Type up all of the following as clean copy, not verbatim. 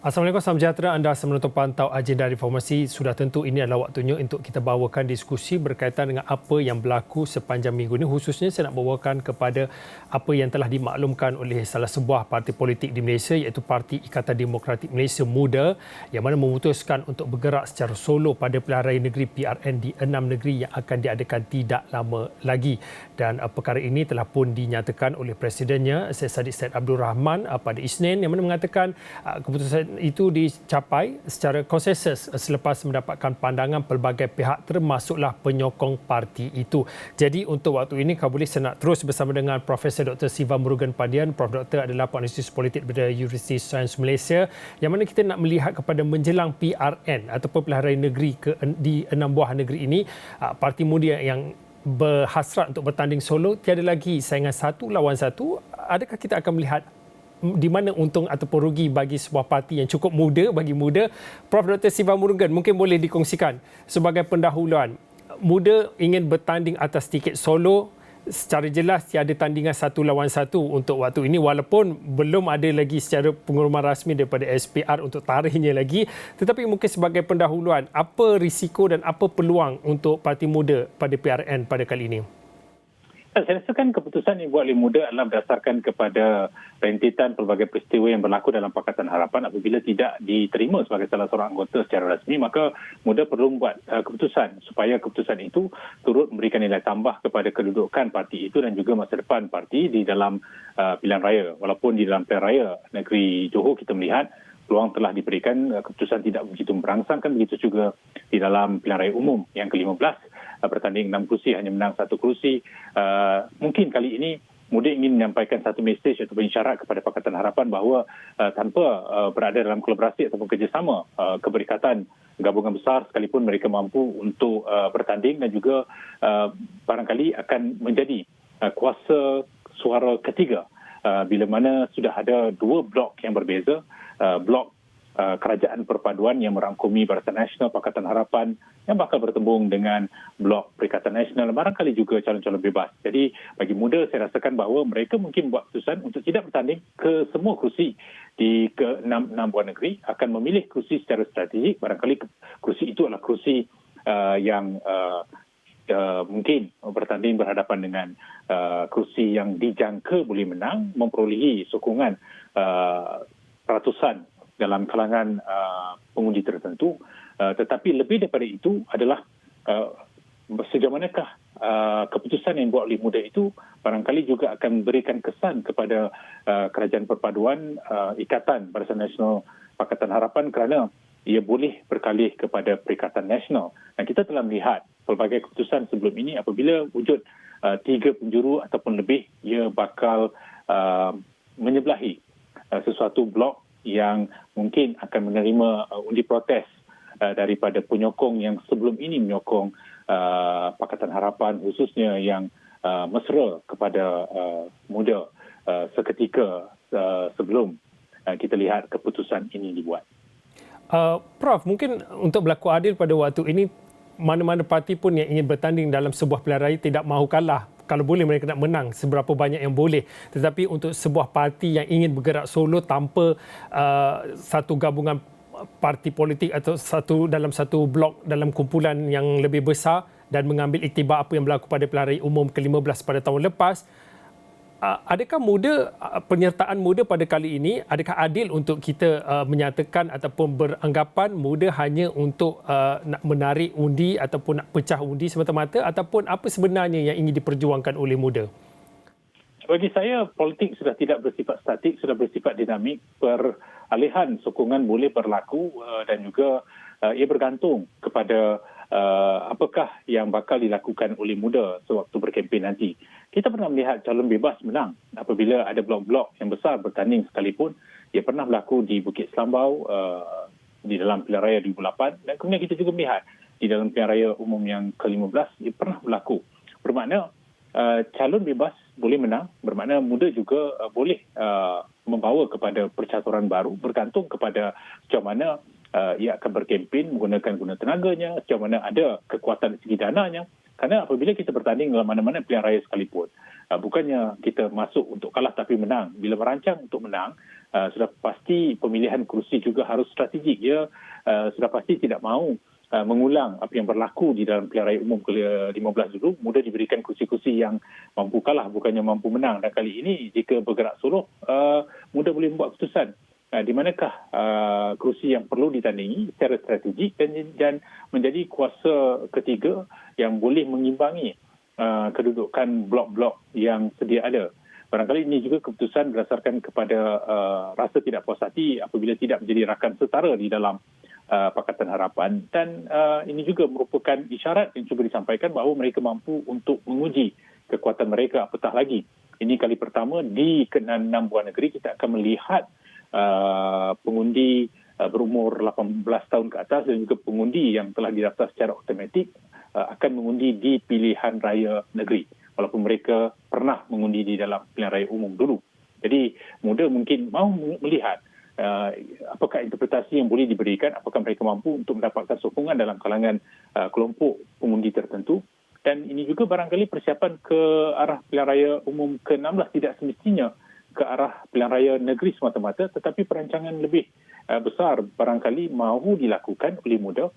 Assalamualaikum, salam sejahtera. Anda menonton pantau agenda reformasi. Sudah tentu ini adalah waktunya untuk kita bawakan diskusi berkaitan dengan apa yang berlaku sepanjang minggu ini. Khususnya saya nak bawakan kepada apa yang telah dimaklumkan oleh salah sebuah parti politik di Malaysia, iaitu Parti Ikatan Demokratik Malaysia Muda, yang mana memutuskan untuk bergerak secara solo pada pilihan raya negeri PRN di 6 negeri yang akan diadakan tidak lama lagi. Dan perkara ini telah pun dinyatakan oleh Presidennya, Syed Saddiq Said Abdul Rahman pada Isnin, yang mana mengatakan keputusan itu dicapai secara konsensus selepas mendapatkan pandangan pelbagai pihak termasuklah penyokong parti itu. Jadi untuk waktu ini kau boleh saya nak terus bersama dengan Profesor Dr. Siva Murugan Pandian. Prof. Dr. adalah penganalisis politik dari Universiti Sains Malaysia, yang mana kita nak melihat kepada menjelang PRN ataupun pilihan raya negeri di 6 buah negeri ini, parti muda yang berhasrat untuk bertanding solo, tiada lagi saingan satu lawan satu. Adakah kita akan melihat di mana untung ataupun rugi bagi sebuah parti yang cukup muda, bagi muda? Prof. Dr. Siva Murugan, mungkin boleh dikongsikan sebagai pendahuluan. Muda ingin bertanding atas tiket solo, secara jelas tiada tandingan satu lawan satu untuk waktu ini, walaupun belum ada lagi secara pengumuman rasmi daripada SPR untuk tarikhnya lagi. Tetapi mungkin sebagai pendahuluan, apa risiko dan apa peluang untuk parti muda pada PRN pada kali ini? Saya rasa kan keputusan yang dibuat oleh muda adalah berdasarkan kepada rentetan pelbagai peristiwa yang berlaku dalam Pakatan Harapan. Apabila tidak diterima sebagai salah seorang anggota secara rasmi, maka muda perlu membuat keputusan supaya keputusan itu turut memberikan nilai tambah kepada kedudukan parti itu dan juga masa depan parti di dalam pilihan raya. Walaupun di dalam pilihan raya negeri Johor kita melihat peluang telah diberikan, keputusan tidak begitu merangsangkan, begitu juga di dalam pilihan raya umum yang ke-15, bertanding 6 kerusi, hanya menang 1 kerusi. Mungkin kali ini muda ingin menyampaikan satu mesej atau isyarat kepada Pakatan Harapan bahawa tanpa berada dalam kolaborasi ataupun kerjasama keberikatan gabungan besar, sekalipun mereka mampu untuk bertanding dan juga barangkali akan menjadi kuasa suara ketiga bila mana sudah ada dua blok yang berbeza, blok kerajaan perpaduan yang merangkumi Barisan Nasional, Pakatan Harapan yang bakal bertembung dengan blok Perikatan Nasional, barangkali juga calon-calon bebas. Jadi bagi muda saya rasakan bahawa mereka mungkin buat keputusan untuk tidak bertanding ke semua kerusi di ke-6 buah negeri, akan memilih kerusi secara strategik. Barangkali kerusi itu adalah kerusi yang mungkin bertanding berhadapan dengan kerusi yang dijangka boleh menang, memperolehi sokongan ratusan dalam kalangan pengundi tertentu. Tetapi lebih daripada itu adalah sejauh manakah keputusan yang dibuat oleh muda itu barangkali juga akan memberikan kesan kepada kerajaan perpaduan, Ikatan Barisan Nasional Pakatan Harapan, kerana ia boleh berkalih kepada Perikatan Nasional. Dan kita telah melihat pelbagai keputusan sebelum ini, apabila wujud 3 penjuru ataupun lebih, ia bakal menyebelahi sesuatu blok yang mungkin akan menerima undi protes daripada penyokong yang sebelum ini menyokong Pakatan Harapan, khususnya yang mesra kepada muda seketika sebelum kita lihat keputusan ini dibuat. Prof, mungkin untuk berlaku adil pada waktu ini, mana-mana parti pun yang ingin bertanding dalam sebuah pilihan raya tidak mahu kalah. Kalau boleh mereka nak menang seberapa banyak yang boleh. Tetapi untuk sebuah parti yang ingin bergerak solo tanpa satu gabungan parti politik atau dalam satu blok dalam kumpulan yang lebih besar dan mengambil iktibar apa yang berlaku pada pilihan raya umum ke-15 pada tahun lepas, adakah penyertaan muda pada kali ini, adakah adil untuk kita menyatakan ataupun beranggapan muda hanya untuk nak menarik undi ataupun nak pecah undi semata-mata, ataupun apa sebenarnya yang ingin diperjuangkan oleh muda? Bagi saya, politik sudah tidak bersifat statik, sudah bersifat dinamik. Peralihan sokongan boleh berlaku dan juga ia bergantung kepada apakah yang bakal dilakukan oleh muda sewaktu berkempen nanti. Kita pernah melihat calon bebas menang apabila ada blok-blok yang besar bertanding sekalipun. Ia pernah berlaku di Bukit Selambau di dalam pilihan raya 2008, dan kemudian kita juga melihat di dalam pilihan raya umum yang ke-15 ia pernah berlaku. Bermakna calon bebas boleh menang, bermakna muda juga boleh membawa kepada percaturan baru, bergantung kepada sejauh mana ia akan berkempen menggunakan guna tenaganya, sejauh mana ada kekuatan segi dananya, Kerana apabila kita bertanding dalam mana-mana pilihan raya sekalipun, bukannya kita masuk untuk kalah tapi menang. Bila merancang untuk menang, sudah pasti pemilihan kerusi juga harus strategik. Dia sudah pasti tidak mahu mengulang apa yang berlaku di dalam pilihan raya umum ke-15 dulu, mudah diberikan kursi-kursi yang mampu kalah, bukannya mampu menang. Dan kali ini, jika bergerak solo, mudah boleh membuat keputusan di manakah kerusi yang perlu ditandingi secara strategik dan menjadi kuasa ketiga yang boleh mengimbangi kedudukan blok-blok yang sedia ada. Barangkali ini juga keputusan berdasarkan kepada rasa tidak puas hati apabila tidak menjadi rakan setara di dalam Pakatan Harapan, dan ini juga merupakan isyarat yang cuba disampaikan bahawa mereka mampu untuk menguji kekuatan mereka, apatah lagi. Ini kali pertama di ke-6 buah negeri kita akan melihat pengundi berumur 18 tahun ke atas dan juga pengundi yang telah didaftar secara automatik akan mengundi di pilihan raya negeri, walaupun mereka pernah mengundi di dalam pilihan raya umum dulu. Jadi muda mungkin mahu melihat apakah interpretasi yang boleh diberikan, apakah mereka mampu untuk mendapatkan sokongan dalam kalangan kelompok pengundi tertentu. Dan ini juga barangkali persiapan ke arah pilihan raya umum ke-16 tidak semestinya ke arah pilihan raya negeri semata-mata, tetapi perancangan lebih besar barangkali mahu dilakukan oleh muda,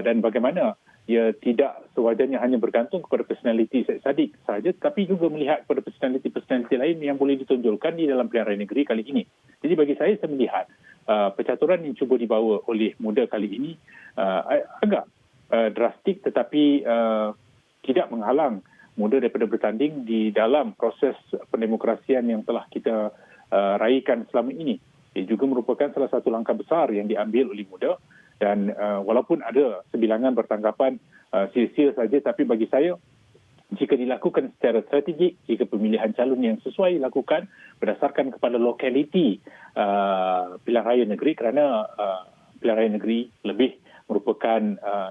dan bagaimana ia tidak sewajarnya hanya bergantung kepada personaliti Syed Saddiq sahaja, tetapi juga melihat kepada personaliti-personaliti lain yang boleh ditonjolkan di dalam pilihan raya negeri kali ini. Jadi bagi saya melihat percaturan yang cuba dibawa oleh muda kali ini agak drastik, tetapi tidak menghalang muda daripada bertanding di dalam proses pendemokrasian yang telah kita raikan selama ini. Ia juga merupakan salah satu langkah besar yang diambil oleh muda. Dan walaupun ada sebilangan bertanggapan sia-sia saja, tapi bagi saya, jika dilakukan secara strategik, jika pemilihan calon yang sesuai dilakukan berdasarkan kepada lokaliti pilihan raya negeri, kerana pilihan raya negeri lebih merupakan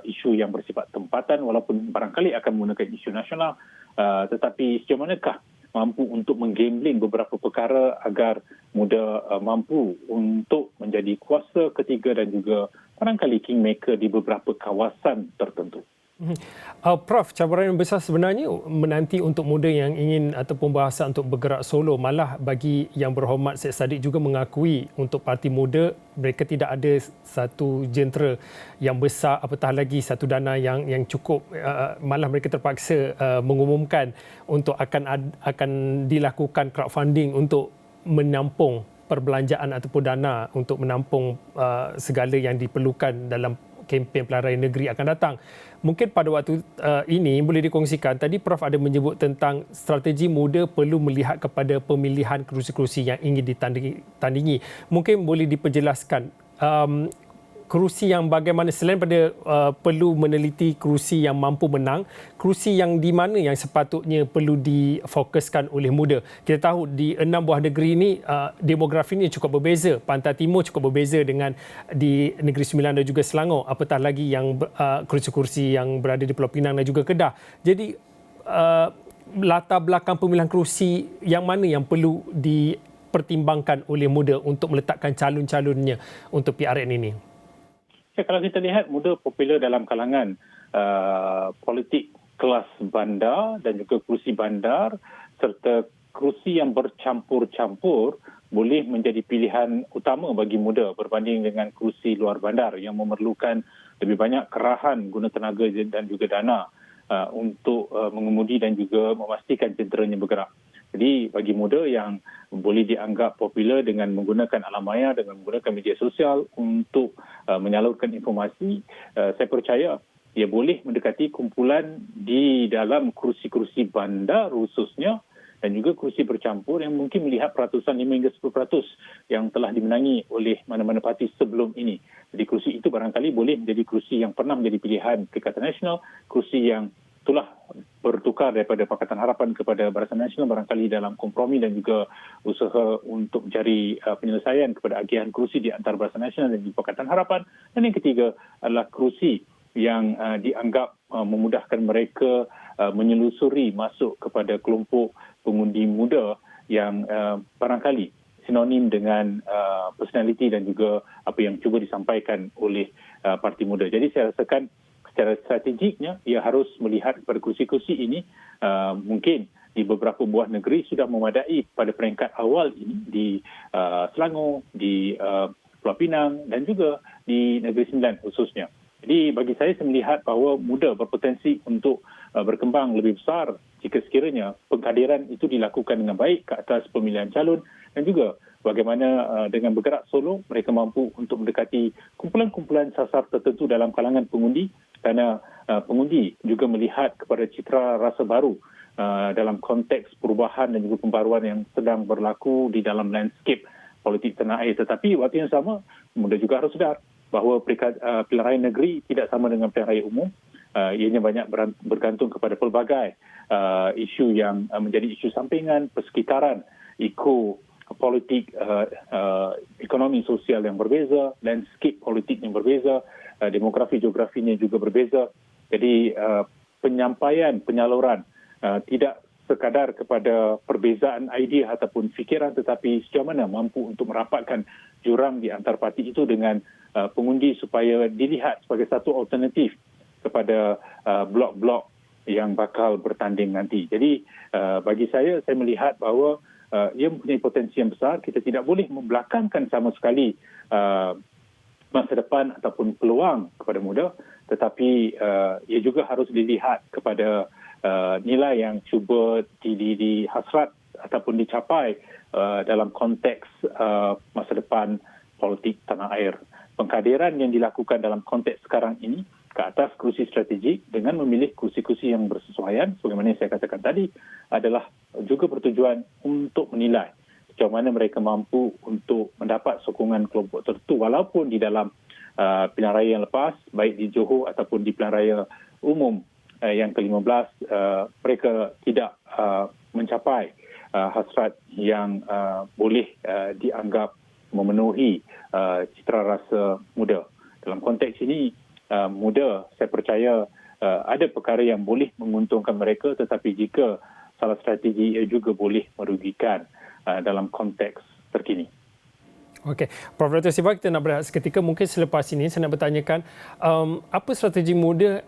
isu yang bersifat tempatan, walaupun barangkali akan menggunakan isu nasional, tetapi sejauh manakah mampu untuk menggambling beberapa perkara agar muda mampu untuk menjadi kuasa ketiga dan juga barangkali kingmaker di beberapa kawasan tertentu. Prof, cabaran yang besar sebenarnya menanti untuk muda yang ingin ataupun bahasa untuk bergerak solo. Malah bagi yang berhormat Syed Saddiq juga mengakui untuk parti muda mereka tidak ada satu jentera yang besar, apatah lagi satu dana yang cukup. Malah mereka terpaksa mengumumkan untuk akan dilakukan crowdfunding untuk menampung perbelanjaan ataupun dana untuk menampung segala yang diperlukan dalam kempen pilihan raya negeri akan datang. Mungkin pada waktu ini boleh dikongsikan, tadi Prof ada menyebut tentang strategi muda perlu melihat kepada pemilihan kerusi-kerusi yang ingin ditandingi. Mungkin boleh diperjelaskan kerusi yang bagaimana, selain pada perlu meneliti kerusi yang mampu menang, kerusi yang di mana yang sepatutnya perlu difokuskan oleh muda. Kita tahu di 6 buah negeri ini demografi ini cukup berbeza. Pantai Timur cukup berbeza dengan di Negeri Sembilan dan juga Selangor, apatah lagi yang kerusi-kerusi yang berada di Pulau Pinang dan juga Kedah. Jadi latar belakang pemilihan kerusi yang mana yang perlu dipertimbangkan oleh muda untuk meletakkan calon-calonnya untuk PRN ini? Kalau kita lihat, muda popular dalam kalangan politik kelas bandar dan juga kerusi bandar serta kerusi yang bercampur-campur boleh menjadi pilihan utama bagi muda berbanding dengan kerusi luar bandar yang memerlukan lebih banyak kerahan guna tenaga dan juga dana untuk mengemudi dan juga memastikan jenderanya bergerak. Jadi bagi muda yang boleh dianggap popular dengan menggunakan alam maya, dengan menggunakan media sosial untuk menyalurkan informasi, saya percaya ia boleh mendekati kumpulan di dalam kerusi-kerusi bandar khususnya dan juga kerusi bercampur yang mungkin melihat peratusan 5 hingga 10% yang telah dimenangi oleh mana-mana parti sebelum ini. Jadi kerusi itu barangkali boleh menjadi kerusi yang pernah menjadi pilihan Perikatan Nasional, kerusi yang telah bertukar daripada Pakatan Harapan kepada Barisan Nasional barangkali dalam kompromi dan juga usaha untuk mencari penyelesaian kepada agihan kerusi di antara Barisan Nasional dan juga Pakatan Harapan. Dan yang ketiga adalah kerusi yang dianggap memudahkan mereka menyelusuri masuk kepada kelompok pengundi muda yang barangkali sinonim dengan personaliti dan juga apa yang cuba disampaikan oleh parti muda. Jadi saya rasakan secara strategiknya ia harus melihat kepada kursi-kursi ini mungkin di beberapa buah negeri sudah memadai pada peringkat awal ini di Selangor, di Pulau Pinang dan juga di Negeri Sembilan khususnya. Jadi bagi saya melihat bahawa muda berpotensi untuk berkembang lebih besar jika sekiranya pengkaderan itu dilakukan dengan baik ke atas pemilihan calon dan juga bagaimana dengan bergerak solo mereka mampu untuk mendekati kumpulan-kumpulan sasar tertentu dalam kalangan pengundi kerana pengundi juga melihat kepada citra rasa baru dalam konteks perubahan dan juga pembaruan yang sedang berlaku di dalam landscape politik tanah air. Tetapi waktu yang sama, muda juga harus sedar bahawa pilihan raya negeri tidak sama dengan pilihan raya umum. Ianya banyak bergantung kepada pelbagai isu yang menjadi isu sampingan, persekitaran, politik, ekonomi sosial yang berbeza, landscape politik yang berbeza, demografi geografinya juga berbeza. Jadi penyaluran tidak sekadar kepada perbezaan idea ataupun fikiran tetapi sejauh mana mampu untuk merapatkan jurang di antar parti itu dengan pengundi supaya dilihat sebagai satu alternatif kepada blok-blok yang bakal bertanding nanti. Jadi bagi saya melihat bahawa ia mempunyai potensi yang besar. Kita tidak boleh membelakangkan sama sekali masa depan ataupun peluang kepada muda, tetapi ia juga harus dilihat kepada nilai yang cuba dihasrat ataupun dicapai dalam konteks masa depan politik tanah air. Pengkaderan yang dilakukan dalam konteks sekarang ini ke atas kursi strategik dengan memilih kursi-kursi yang bersesuaian, sebagaimana yang saya katakan tadi, adalah juga bertujuan untuk menilai sejauh mana mereka mampu untuk mendapat sokongan kelompok tertentu walaupun di dalam pilihan raya yang lepas, baik di Johor ataupun di pilihan raya umum yang ke-15, mereka tidak mencapai hasrat yang boleh dianggap memenuhi citra rasa muda. Dalam konteks ini, muda, saya percaya ada perkara yang boleh menguntungkan mereka, tetapi jika salah strategi ia juga boleh merugikan dalam konteks terkini. Okey, Prof. Dr. Siva, kita nak berehat seketika. Mungkin selepas ini saya nak bertanyakan apa strategi muda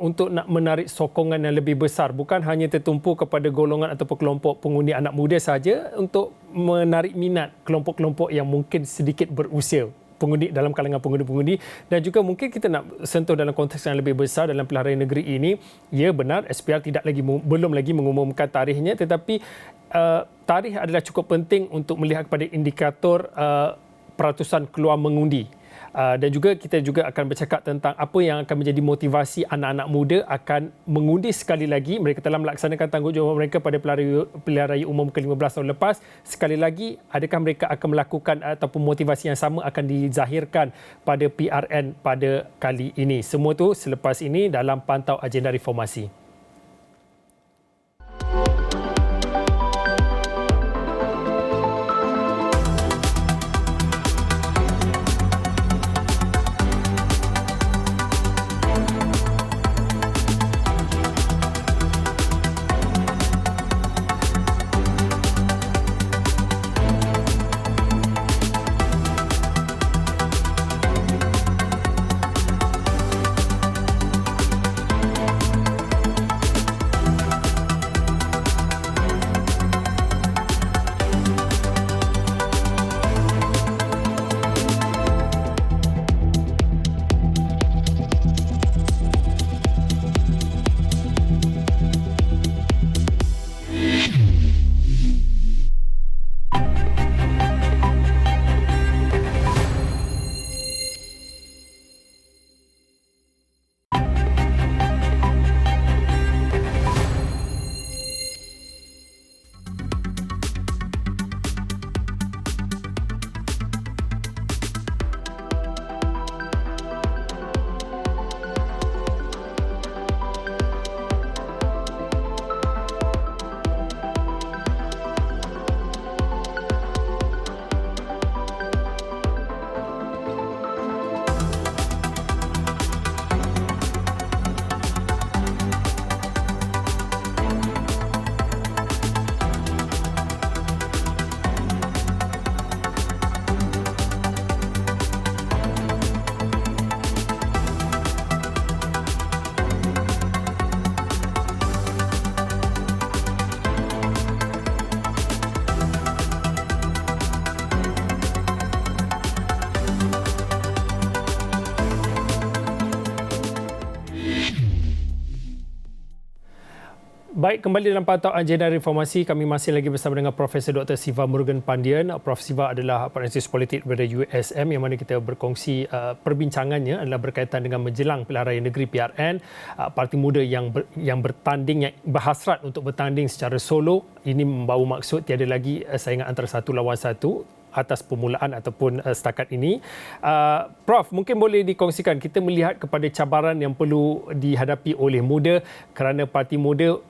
untuk nak menarik sokongan yang lebih besar, bukan hanya tertumpu kepada golongan ataupun kelompok pengundi anak muda saja, untuk menarik minat kelompok-kelompok yang mungkin sedikit berusia, pengundi dalam kalangan pengundi-pengundi, dan juga mungkin kita nak sentuh dalam konteks yang lebih besar dalam pilihan raya negeri ini. Ya, benar SPR belum lagi mengumumkan tarikhnya, tetapi tarikh adalah cukup penting untuk melihat kepada indikator peratusan keluar mengundi. Dan juga kita juga akan bercakap tentang apa yang akan menjadi motivasi anak-anak muda akan mengundi sekali lagi. Mereka telah melaksanakan tanggungjawab mereka pada pilihan raya umum ke-15 tahun lepas. Sekali lagi, adakah mereka akan melakukan ataupun motivasi yang sama akan dizahirkan pada PRN pada kali ini? Semua itu selepas ini dalam Pantau Agenda Reformasi. Baik, kembali dalam pantauan Agenda Reformasi, kami masih lagi bersama dengan Profesor Dr. Siva Murugan Pandian. Prof. Siva adalah penganalisis politik daripada USM yang mana kita berkongsi perbincangannya adalah berkaitan dengan menjelang pilihan raya negeri PRN, parti muda yang bertanding, yang berhasrat untuk bertanding secara solo. Ini membawa maksud tiada lagi saingan antara satu lawan satu atas permulaan ataupun setakat ini. Prof, mungkin boleh dikongsikan, kita melihat kepada cabaran yang perlu dihadapi oleh muda kerana parti muda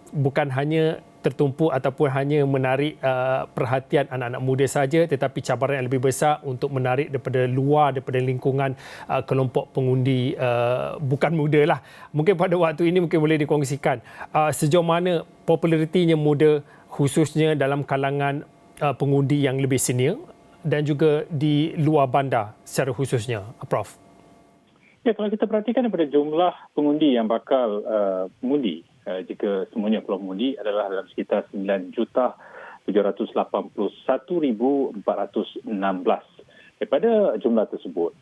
bukan hanya tertumpu ataupun hanya menarik perhatian anak-anak muda saja, tetapi cabaran yang lebih besar untuk menarik daripada luar, daripada lingkungan kelompok pengundi bukan muda lah. Mungkin pada waktu ini mungkin boleh dikongsikan sejauh mana popularitinya muda khususnya dalam kalangan pengundi yang lebih senior dan juga di luar bandar secara khususnya, Prof. Ya, kalau kita perhatikan daripada jumlah pengundi yang bakal mengundi, jika semuanya keluar mengundi adalah dalam sekitar 9,781,416. Daripada jumlah tersebut,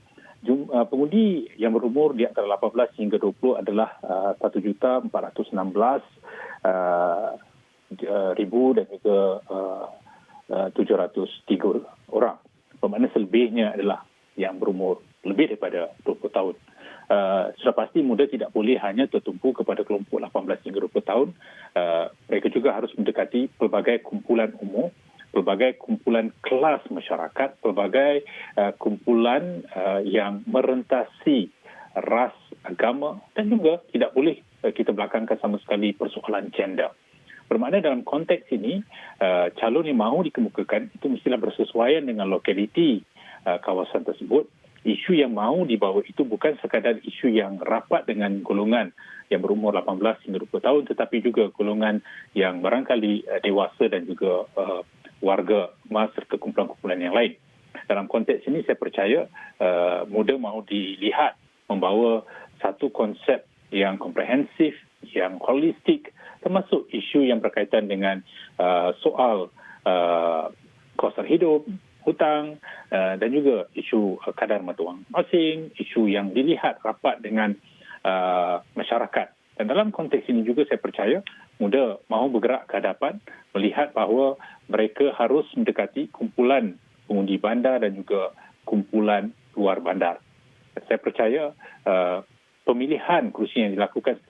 pengundi yang berumur di antara 18 hingga 20 adalah 1,416,000 dan juga 703 orang. Bermakna selebihnya adalah yang berumur lebih daripada 20 tahun. Sudah pasti muda tidak boleh hanya tertumpu kepada kelompok 18 hingga 20 tahun. Mereka juga harus mendekati pelbagai kumpulan umur, pelbagai kumpulan kelas masyarakat, pelbagai kumpulan yang merentasi ras, agama dan juga tidak boleh kita belakangkan sama sekali persoalan gender. Bermakna dalam konteks ini, calon yang mahu dikemukakan itu mestilah bersesuaian dengan lokaliti kawasan tersebut. Isu yang mahu dibawa itu bukan sekadar isu yang rapat dengan golongan yang berumur 18 hingga 20 tahun, tetapi juga golongan yang barangkali dewasa dan juga warga emas serta kumpulan-kumpulan yang lain. Dalam konteks ini saya percaya muda mahu dilihat membawa satu konsep yang komprehensif, yang holistik, termasuk isu yang berkaitan dengan soal kos hidup, hutang dan juga isu kadar mata wang asing, isu yang dilihat rapat dengan masyarakat. Dan dalam konteks ini juga saya percaya muda mahu bergerak ke hadapan, melihat bahawa mereka harus mendekati kumpulan pengundi bandar dan juga kumpulan luar bandar. Saya percaya pemilihan kerusi yang dilakukan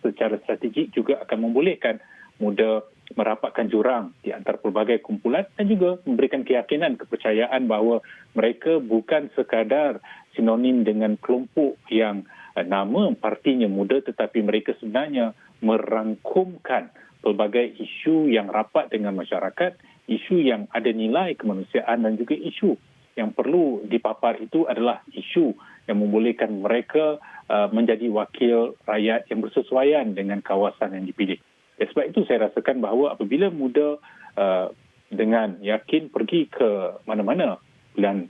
secara strategik juga akan membolehkan muda merapatkan jurang di antara pelbagai kumpulan dan juga memberikan keyakinan, kepercayaan bahawa mereka bukan sekadar sinonim dengan kelompok yang nama partinya muda, tetapi mereka sebenarnya merangkumkan pelbagai isu yang rapat dengan masyarakat, isu yang ada nilai kemanusiaan dan juga isu yang perlu dipapar itu adalah isu yang membolehkan mereka menjadi wakil rakyat yang bersesuaian dengan kawasan yang dipilih. Sebab itu saya rasakan bahawa apabila muda dengan yakin pergi ke mana-mana pilihan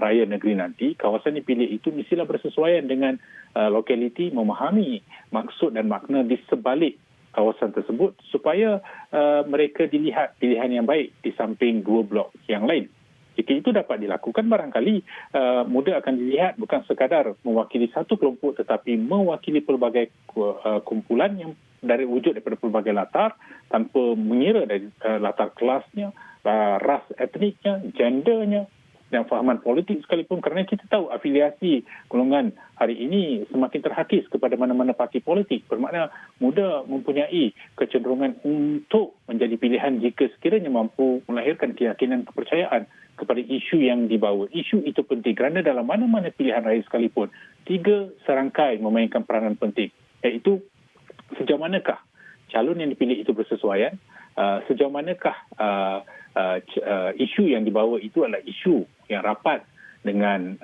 raya negeri nanti, kawasan dipilih itu mestilah bersesuaian dengan lokaliti, memahami maksud dan makna di sebalik kawasan tersebut supaya mereka dilihat pilihan yang baik di samping dua blok yang lain. Jika itu dapat dilakukan, barangkali muda akan dilihat bukan sekadar mewakili satu kelompok tetapi mewakili pelbagai kumpulan yang dari wujud daripada pelbagai latar tanpa mengira dari latar kelasnya, ras etniknya, gendernya dan fahaman politik sekalipun, kerana kita tahu afiliasi golongan hari ini semakin terhakis kepada mana-mana parti politik. Bermakna muda mempunyai kecenderungan untuk menjadi pilihan jika sekiranya mampu melahirkan keyakinan, kepercayaan kepada isu yang dibawa. Isu itu penting kerana dalam mana-mana pilihan raya sekalipun, tiga serangkai memainkan peranan penting, iaitu sejauh manakah calon yang dipilih itu bersesuaian, sejauh manakah isu yang dibawa itu adalah isu yang rapat dengan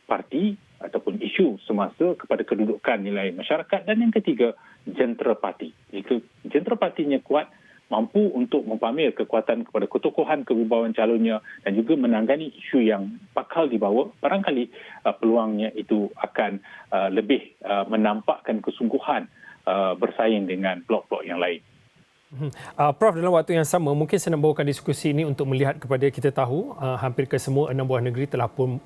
parti ataupun isu semasa kepada kedudukan nilai masyarakat, dan yang ketiga, jentera parti. Jika jentera partinya kuat, mampu untuk mempamer kekuatan kepada ketokohan kewibawaan calonnya dan juga menangani isu yang bakal dibawa, barangkali peluangnya itu akan lebih menampakkan kesungguhan bersaing dengan blok-blok yang lain. Prof, dalam waktu yang sama, mungkin saya nak bawakan diskusi ini untuk melihat kepada kita tahu hampir ke semua 6 buah negeri telah pun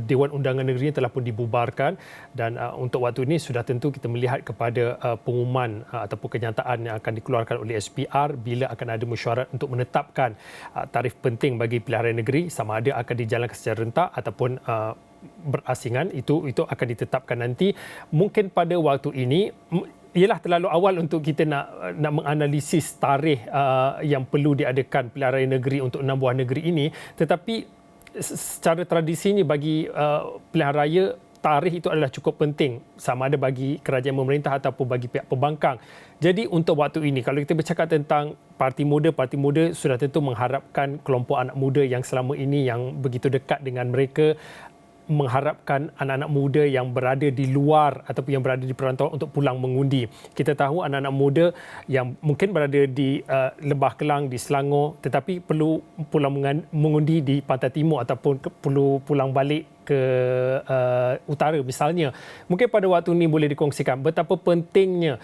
Dewan Undangan Negeri telah pun dibubarkan dan untuk waktu ini sudah tentu kita melihat kepada pengumuman ataupun kenyataan yang akan dikeluarkan oleh SPR bila akan ada mesyuarat untuk menetapkan tarikh penting bagi pilihan raya negeri sama ada akan dijalankan secara rentak ataupun berasingan. Itu akan ditetapkan nanti. Mungkin pada waktu ini ialah terlalu awal untuk kita nak menganalisis tarikh yang perlu diadakan pilihan raya negeri untuk 6 buah negeri ini, tetapi secara tradisinya bagi pilihan raya tarikh itu adalah cukup penting sama ada bagi kerajaan pemerintah ataupun bagi pihak pembangkang. Jadi untuk waktu ini kalau kita bercakap tentang parti muda sudah tentu mengharapkan kelompok anak muda yang selama ini yang begitu dekat dengan mereka, mengharapkan anak-anak muda yang berada di luar ataupun yang berada di perantauan untuk pulang mengundi. Kita tahu anak-anak muda yang mungkin berada di Lembah Kelang, di Selangor tetapi perlu pulang mengundi di Pantai Timur ataupun perlu pulang balik ke utara misalnya. Mungkin pada waktu ini boleh dikongsikan betapa pentingnya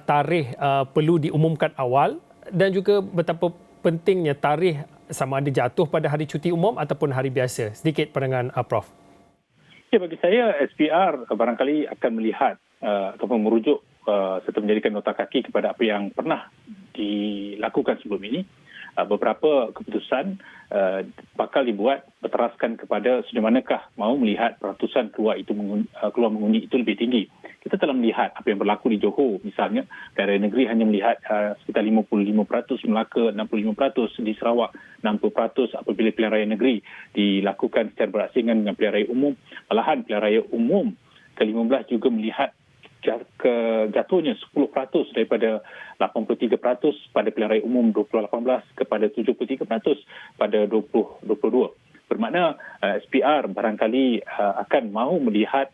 tarikh perlu diumumkan awal dan juga betapa pentingnya tarikh sama ada jatuh pada hari cuti umum ataupun hari biasa. Sedikit pandangan Prof. Ya, bagi saya SPR barangkali akan melihat ataupun merujuk serta menjadikan nota kaki kepada apa yang pernah dilakukan sebelum ini. Beberapa keputusan bakal dibuat berteraskan kepada sejauh manakah mahu melihat peratusan keluar mengundi itu lebih tinggi. Kita telah melihat apa yang berlaku di Johor misalnya, daerah negeri hanya melihat sekitar 55%, Melaka 65%, di Sarawak 60% apabila pilihan raya negeri dilakukan secara berasingan dengan pilihan raya umum. Malahan pilihan raya umum ke-15 juga melihat jatuhnya 10% daripada 83% pada pilihan raya umum 2018 kepada 73% pada 2022. Bermakna SPR barangkali akan mahu melihat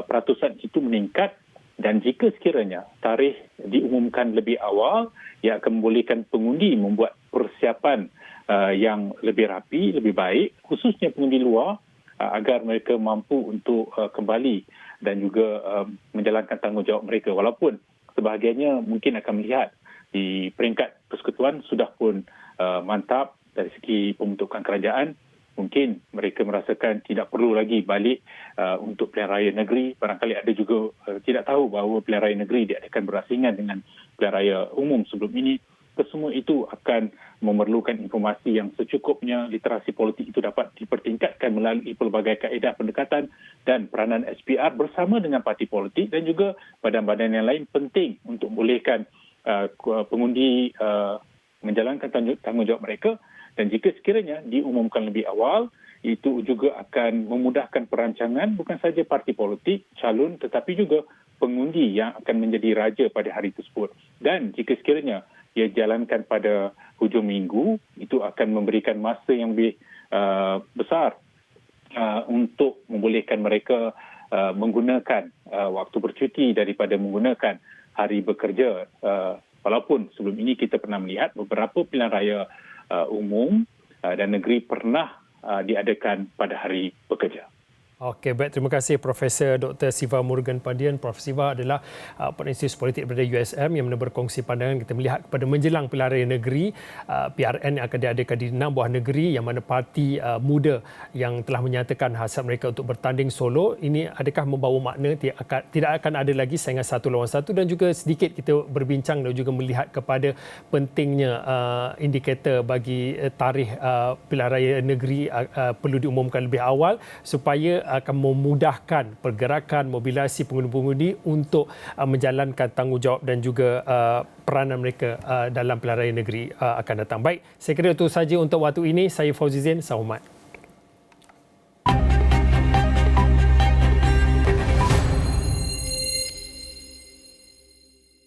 peratusan itu meningkat dan jika sekiranya tarikh diumumkan lebih awal, ia akan membolehkan pengundi membuat persiapan yang lebih rapi, lebih baik, khususnya pengundi luar agar mereka mampu untuk kembali dan juga menjalankan tanggungjawab mereka. Walaupun sebahagiannya mungkin akan melihat di peringkat persekutuan sudah pun mantap dari segi pembentukan kerajaan, mungkin mereka merasakan tidak perlu lagi balik untuk pilihan raya negeri. Barangkali ada juga tidak tahu bahawa pilihan raya negeri diadakan berasingan dengan pilihan raya umum sebelum ini. Kesemua itu akan memerlukan informasi yang secukupnya. Literasi politik itu dapat dipertingkatkan melalui pelbagai kaedah pendekatan dan peranan SPR bersama dengan parti politik dan juga badan-badan yang lain penting untuk membolehkan pengundi menjalankan tanggungjawab mereka. Dan jika sekiranya diumumkan lebih awal, itu juga akan memudahkan perancangan bukan sahaja parti politik, calon tetapi juga pengundi yang akan menjadi raja pada hari tersebut. Dan jika sekiranya ia jalankan pada hujung minggu, itu akan memberikan masa yang lebih besar untuk membolehkan mereka menggunakan waktu bercuti daripada menggunakan hari bekerja. Walaupun sebelum ini kita pernah melihat beberapa pilihan raya umum dan negeri pernah diadakan pada hari bekerja. Okey, baik. Terima kasih Profesor Dr. Siva Murugan Pandian. Prof. Siva adalah peneliti politik daripada USM yang mana berkongsi pandangan kita melihat kepada menjelang pilihan raya negeri PRN yang akan diadakan di 6 buah negeri yang mana parti muda yang telah menyatakan hasrat mereka untuk bertanding solo. Ini adakah membawa makna tidak akan ada lagi saingan satu lawan satu dan juga sedikit kita berbincang dan juga melihat kepada pentingnya indikator bagi tarikh pilihan raya negeri perlu diumumkan lebih awal supaya akan memudahkan pergerakan mobilisasi pengundi-pengundi untuk menjalankan tanggungjawab dan juga peranan mereka dalam pilihan raya negeri akan datang. Baik, saya kira itu saja untuk waktu ini. Saya Fauzi Zain, selamat.